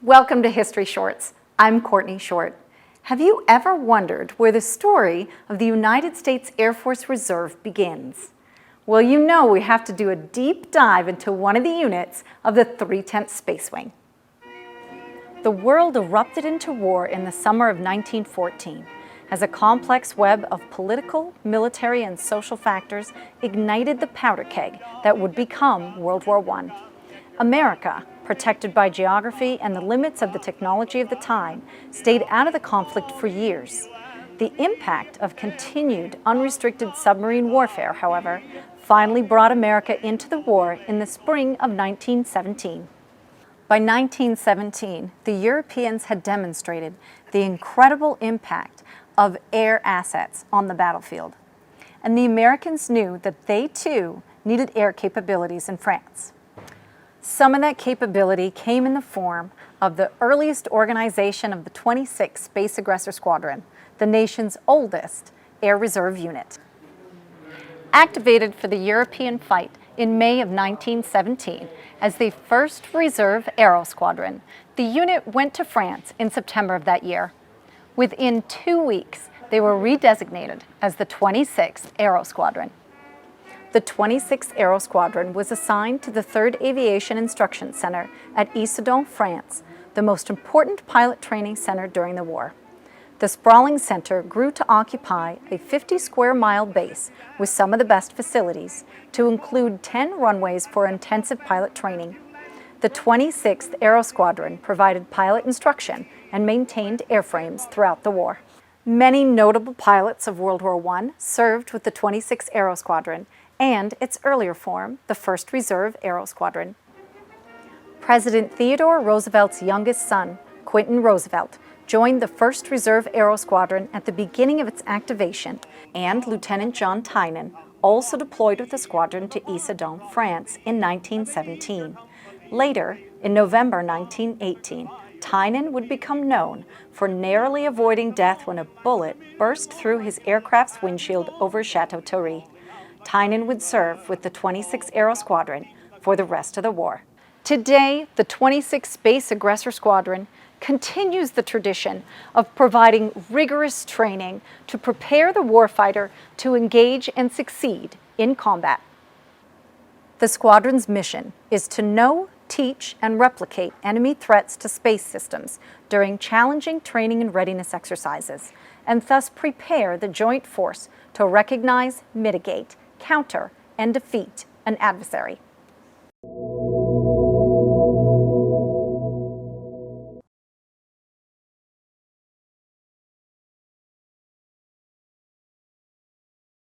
Welcome to History Shorts. I'm Courtney Short. Have you ever wondered where the story of the United States Air Force Reserve begins? Well, you know we have to do a deep dive into one of the units of the 310th Space Wing. The world erupted into war in the summer of 1914 as a complex web of political, military, and social factors ignited the powder keg that would become World War I. America, protected by geography and the limits of the technology of the time, stayed out of the conflict for years. The impact of continued unrestricted submarine warfare, however, finally brought America into the war in the spring of 1917. By 1917, the Europeans had demonstrated the incredible impact of air assets on the battlefield, and the Americans knew that they too needed air capabilities in France. Some of that capability came in the form of the earliest organization of the 26th Space Aggressor Squadron, the nation's oldest air reserve unit. Activated for the European fight in May of 1917 as the 1st Reserve Aero Squadron, the unit went to France in September of that year. Within 2 weeks, they were redesignated as the 26th Aero Squadron. The 26th Aero Squadron was assigned to the 3rd Aviation Instruction Center at Issoudun, France, the most important pilot training center during the war. The sprawling center grew to occupy a 50-square-mile base with some of the best facilities, to include 10 runways for intensive pilot training. The 26th Aero Squadron provided pilot instruction and maintained airframes throughout the war. Many notable pilots of World War I served with the 26th Aero Squadron and its earlier form, the 1st Reserve Aero Squadron. President Theodore Roosevelt's youngest son, Quentin Roosevelt, joined the 1st Reserve Aero Squadron at the beginning of its activation, and Lieutenant John Tynan also deployed with the squadron to Issoudun, France in 1917. Later, in November 1918, Tynan would become known for narrowly avoiding death when a bullet burst through his aircraft's windshield over Chateau Thierry. Tynan would serve with the 26th Aero Squadron for the rest of the war. Today, the 26th Space Aggressor Squadron continues the tradition of providing rigorous training to prepare the warfighter to engage and succeed in combat. The squadron's mission is to know, teach, and replicate enemy threats to space systems during challenging training and readiness exercises, and thus prepare the joint force to recognize, mitigate, counter, and defeat an adversary.